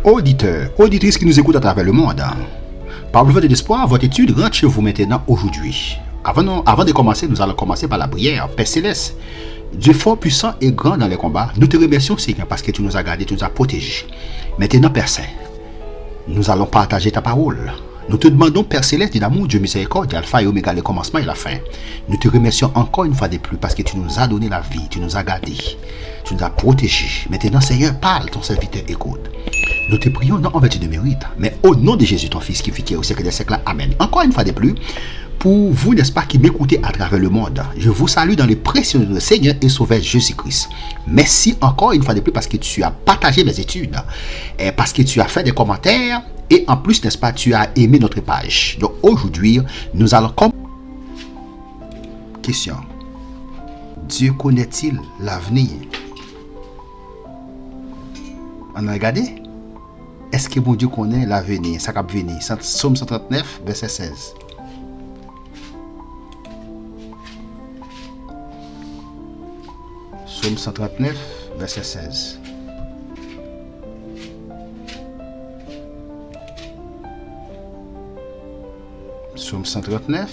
Auditeurs, auditrices qui nous écoutent à travers le monde, par le vote d'espoir, votre étude rentre chez vous maintenant aujourd'hui. Avant de commencer, nous allons commencer par la prière. Père Céleste, Dieu fort, puissant et grand dans les combats, nous te remercions Seigneur parce que tu nous as gardés, tu nous as protégés. Maintenant Père Saint, nous allons partager ta parole. Nous te demandons, Père Céleste, d'amour, Dieu miséricorde, Alpha et Oméga, le commencement et la fin. Nous te remercions encore une fois de plus parce que tu nous as donné la vie, tu nous as gardés, tu nous as protégés. Maintenant, Seigneur, parle, ton serviteur écoute. Nous te prions non en vertu de mérite, mais au nom de Jésus, ton Fils qui vit au siècle des siècles. Amen. Encore une fois de plus, pour vous, n'est-ce pas, qui m'écoutez à travers le monde, je vous salue dans le précieux de notre Seigneur et Sauveur Jésus-Christ. Merci encore une fois de plus parce que tu as partagé mes études, et parce que tu as fait des commentaires, et en plus, n'est-ce pas, tu as aimé notre page. Donc aujourd'hui, nous allons comme question. Dieu connaît-il l'avenir? On a regardé? Est-ce que mon Dieu connaît l'avenir? Ça va venir. Psaume 139, verset 16. Psaume 139, verset 16. Psaume 139,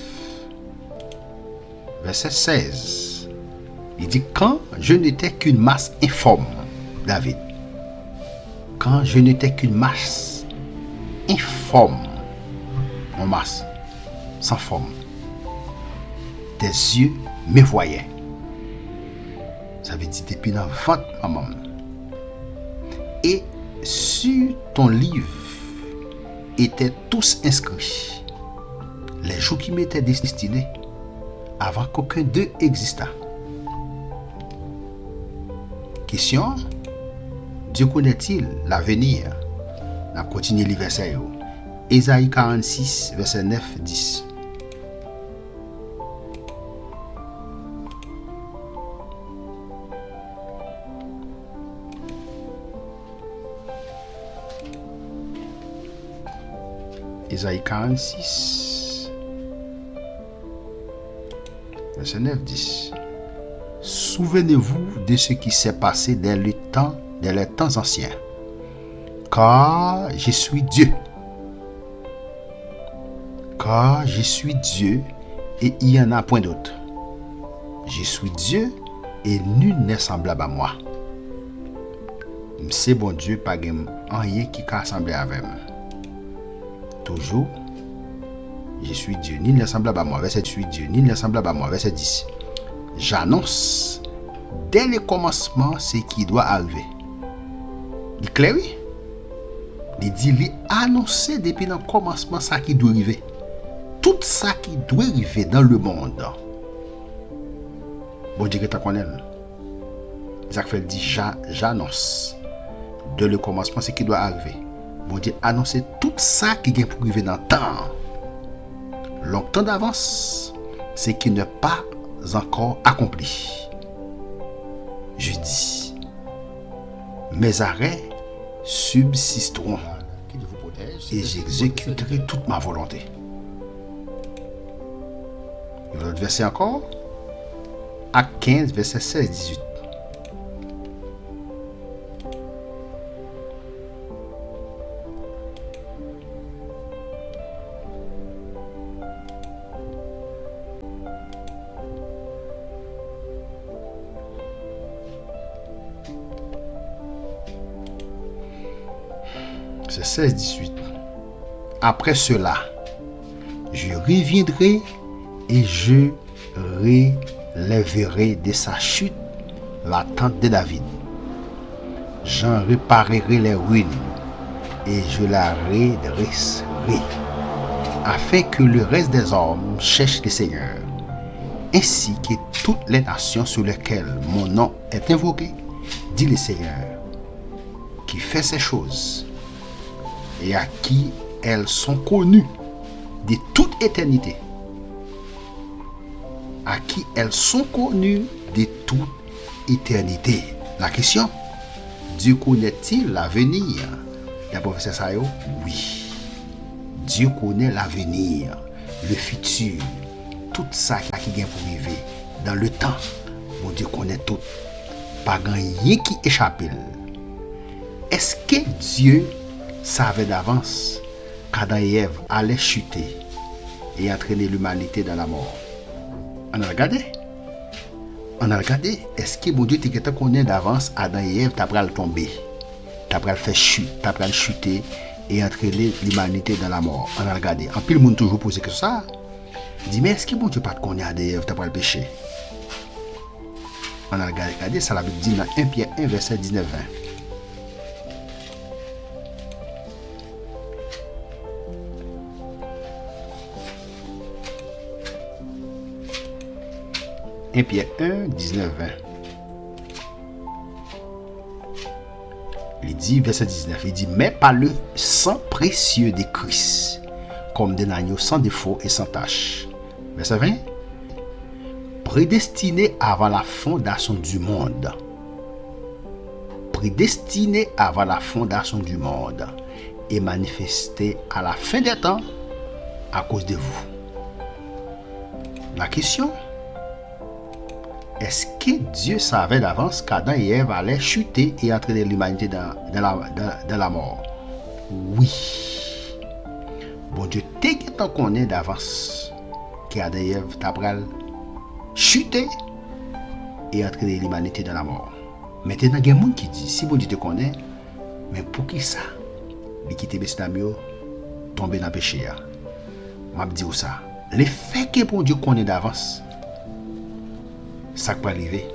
verset 16. Il dit, quand je n'étais qu'une masse informe, David. Quand je n'étais qu'une masse informe, en masse, sans forme, tes yeux me voyaient. Ça veut dire depuis dans le ventre, maman. Et sur ton livre étaient tous inscrits les jours qui m'étaient destinés avant qu'aucun d'eux existât. Question: Dieu connaît-il l'avenir? On continue le verset. Ésaïe 46, verset 9-10. Ésaïe 46, verset 9-10. Souvenez-vous de ce qui s'est passé dans les temps anciens, car je suis Dieu. Car je suis Dieu et il n'y en a point d'autre. Je suis Dieu et nul n'est semblable à moi. C'est bon Dieu, pas rien qui peut sembler avec moi. Toujours, je suis Dieu, nul n'est semblable à moi. Verset 8, Dieu, nul n'est semblable à moi. Verset 10. J'annonce dès le commencement ce qui doit arriver. Il est clair, oui? Il dit, il annonce depuis le commencement ça qui doit arriver. Tout ça qui doit arriver dans le monde. Bon Dieu que tu connais. Ça fait dit, j'annonce dès le commencement ce qui doit arriver. Bon Dieu annonce tout ça qui vient pour arriver dans le temps. Longtemps d'avance, ce qui n'est pas encore accompli. Je dis, mes arrêts subsisteront et j'exécuterai toute ma volonté. Il y a l'autre verset encore. Acte 15, verset 16-18. C'est 16-18. Après cela, je reviendrai et je relèverai de sa chute la tente de David. J'en réparerai les ruines et je la redresserai, afin que le reste des hommes cherche le Seigneur, ainsi que toutes les nations sur lesquelles mon nom est invoqué, dit le Seigneur, qui fait ces choses et à qui elles sont connues de toute éternité. À qui elles sont connues de toute éternité. La question, Dieu connaît-il l'avenir? Il y a professeur Sayo? Oui. Dieu connaît l'avenir, le futur, tout ça qui vient pour arriver dans le temps. Mon Dieu connaît tout. Pas rien qui échappe. Est-ce que Dieu savait d'avance qu'Adam et Ève allaient chuter et entraîner l'humanité dans la mort. On a regardé? Est-ce que bon Dieu te connaît d'avance Adam et Ève t'as le tomber, t'as le faire chuter et entraîner l'humanité dans la mort? On a regardé. En pile monde toujours posé que ça. Dit mais est-ce que bon Dieu pas te connaît Adam et Ève t'as le péché? On a regardé, ça la Bible dit dans 1 Pierre 1 verset 19-20. Pierre 1, 19, 20. Il dit, verset 19, il dit, mais par le sang précieux de Christ, comme d'un agneau sans défaut et sans tache. Verset 20. Prédestiné avant la fondation du monde. Prédestiné avant la fondation du monde et manifesté à la fin des temps à cause de vous. La question, est-ce que Dieu savait d'avance qu'Adam et Ève allaient chuter et entraîner l'humanité dans la mort? Oui. Bon Dieu, t'es qu'on connaît d'avance qu'Adam et Ève t'apprennent chuter et entraîner l'humanité dans la mort. Maintenant, il y a des gens qui disent, si bon Dieu te connaît, mais pour qui ça? Il quitte Bestamio, tomber dans le péché. Je dis ça. Le fait que bon Dieu connaît d'avance, ça peut arriver.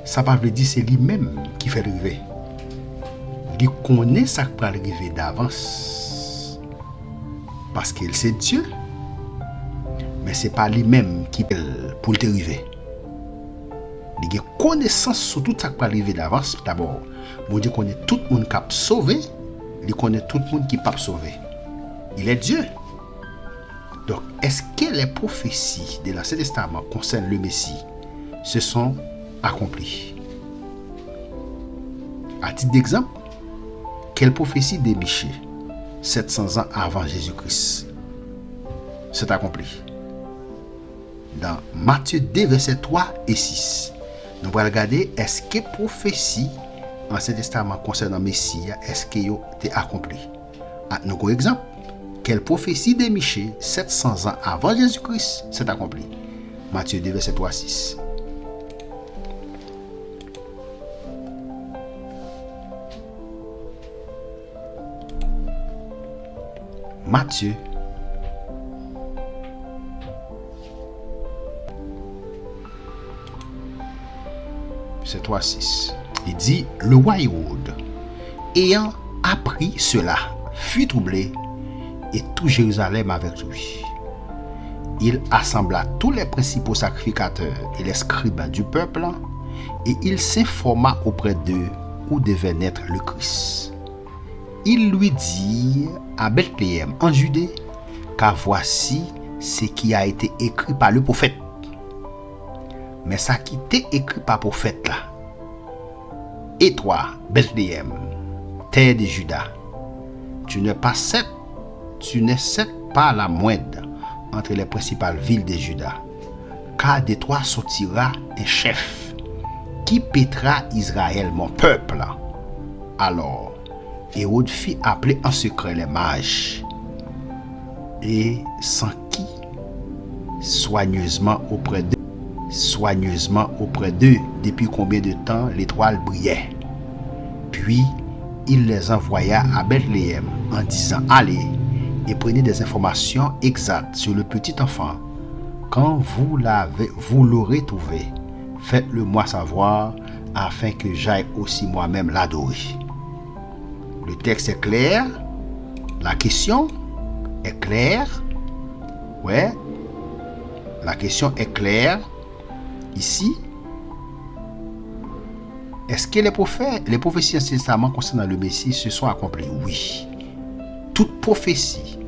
Ça ne veut pas dire que c'est lui-même qui fait arriver. Il connaît ça qui peut arriver d'avance. Parce qu'il c'est Dieu. Mais ce n'est pas lui-même qui peut pour le arriver. Il a connaissance sur tout ça qui peut arriver d'avance. D'abord, mon Dieu connaît tout le monde qui a sauvé. Il connaît tout le monde qui peut sauver. Il est Dieu. Donc, est-ce que les prophéties de l'Ancien Testament concernant le Messie se sont accomplies? À titre d'exemple, quelle prophétie de Michée 700 ans avant Jésus-Christ s'est accomplie? Dans Matthieu 2, versets 3 et 6. Nous allons regarder, est-ce que prophétie dans l'Ancien Testament concernant le Messie, est-ce qu'elle a été accomplie? Nous avons un exemple. Quelle prophétie de Michée 700 ans avant Jésus-Christ s'est accomplie? Matthieu 2, verset 3 à 6. Matthieu verset 3 à 6. Il dit, le roi Hérode, ayant appris cela, fut troublé, et tout Jérusalem avec lui. Il assembla tous les principaux sacrificateurs et les scribes du peuple, et il s'informa auprès d'eux où devait naître le Christ. Il lui dit à Bethléem en Judée, car voici ce qui a été écrit par le prophète. Mais ça qui était écrit par le prophète là. Et toi, Bethléem, terre de Juda, tu n'es pas la moindre entre les principales villes de Juda, car de toi sortira un chef qui paîtra Israël, mon peuple. Alors, Hérode fit appeler en secret les mages et s'enquit soigneusement auprès d'eux depuis combien de temps l'étoile brillait. Puis il les envoya à Bethléem en disant, allez et prenez des informations exactes sur le petit enfant. Quand vous l'aurez trouvé, faites-le moi savoir afin que j'aille aussi moi-même l'adorer. Le texte est clair, la question est claire. Ouais, la question est claire ici. Est-ce que les prophéties de l'Ancien Testament concernant le Messie se sont accomplies? Oui. Toute prophétie,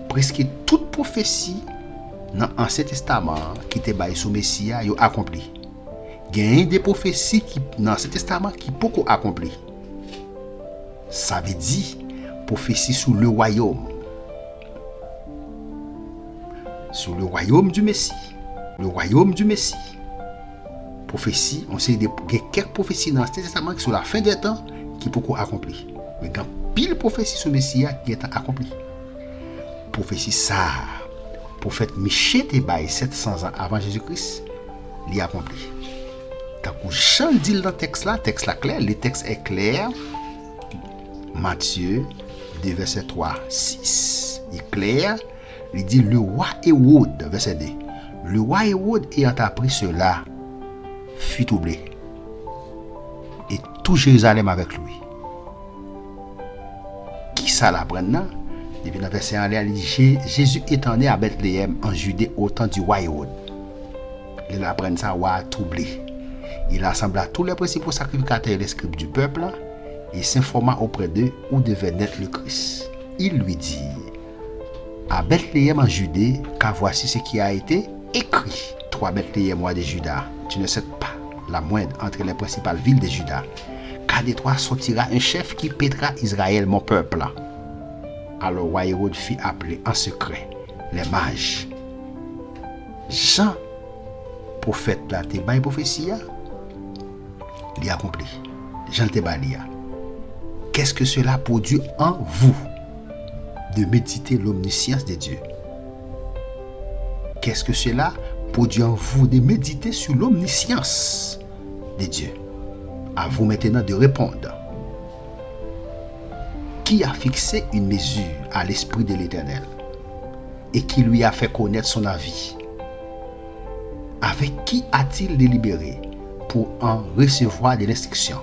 presque toute prophétie dans l'Ancien Testament qui était basée sur le Messie a accompli. Il y a des prophéties dans l'Ancien Testament qui sont beaucoup accomplies. Ça veut dire prophétie sur le royaume. Sur le royaume du Messie. Le royaume du Messie. Prophétie, on sait qu'il y a quelques prophéties dans l'Ancien Testament qui sont la fin des temps qui sont beaucoup accomplies. Mais quand pile prophétie sur Messia qui est accompli. Prophétie ça, prophète Michée te bail 700 ans avant Jésus-Christ, il accompli. Tant que Jean dit dans le texte là clair, le texte est clair. Matthieu 2 verset 3, 6. Il est clair, il dit le roi Hérode, verset 2. Le roi Hérode ayant appris cela, fut troublé. Et tout Jérusalem avec lui. Qui ça l'apprend? Depuis le verset 1, il dit Jésus étant né à Bethléem en Judée au temps du roi Hérode. Il apprend ça, roi troublé. Il assembla tous les principaux sacrificateurs et les scribes du peuple et s'informa auprès d'eux où devait naître le Christ. Il lui dit à Bethléem en Judée, car voici ce qui a été écrit. Toi, Bethléem, roi de Juda, tu ne sais pas la moindre entre les principales villes de Juda, car de toi sortira un chef qui paîtra Israël, mon peuple. Alors roi Hérode fit appeler en secret les mages. Jean, prophète là, te bail prophétie, il a accompli. Jean te bail. Qu'est-ce que cela produit en vous de méditer l'omniscience de Dieu? Qu'est-ce que cela produit en vous de méditer sur l'omniscience de Dieu? À vous maintenant de répondre. Qui a fixé une mesure à l'Esprit de l'Éternel et qui lui a fait connaître son avis? Avec qui a-t-il délibéré pour en recevoir de l'instruction?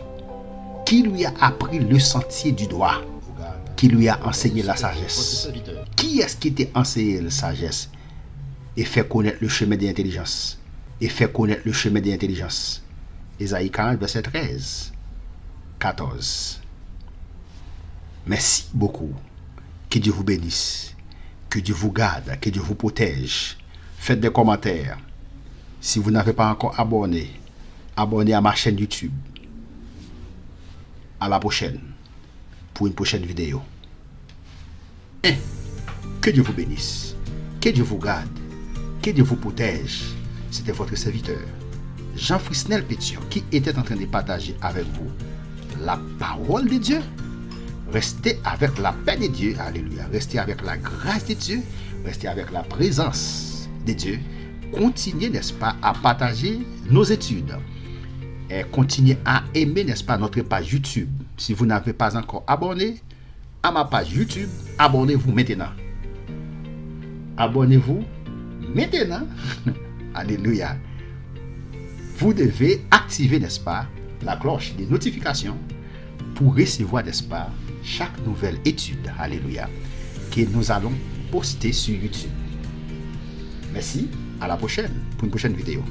Qui lui a appris le sentier du droit? Qui lui a enseigné la sagesse? Qui est-ce qui t'a enseigné la sagesse et fait connaître le chemin de l'intelligence? Et fait connaître le chemin de l'intelligence. Ésaïe 40, verset 13, 14. Merci beaucoup. Que Dieu vous bénisse. Que Dieu vous garde. Que Dieu vous protège. Faites des commentaires. Si vous n'avez pas encore abonné, abonnez à ma chaîne YouTube. À la prochaine. Pour une prochaine vidéo. Et que Dieu vous bénisse. Que Dieu vous garde. Que Dieu vous protège. C'était votre serviteur, Jean Frisnel Pétion, qui était en train de partager avec vous la parole de Dieu. Restez avec la paix de Dieu. Alléluia. Restez avec la grâce de Dieu. Restez avec la présence de Dieu. Continuez, n'est-ce pas, à partager nos études. Et continuez à aimer, n'est-ce pas, notre page YouTube. Si vous n'avez pas encore abonné à ma page YouTube, abonnez-vous maintenant. Abonnez-vous maintenant. Alléluia. Vous devez activer, n'est-ce pas, la cloche des notifications pour recevoir, n'est-ce pas, chaque nouvelle étude, alléluia, que nous allons poster sur YouTube. Merci, à la prochaine pour une prochaine vidéo.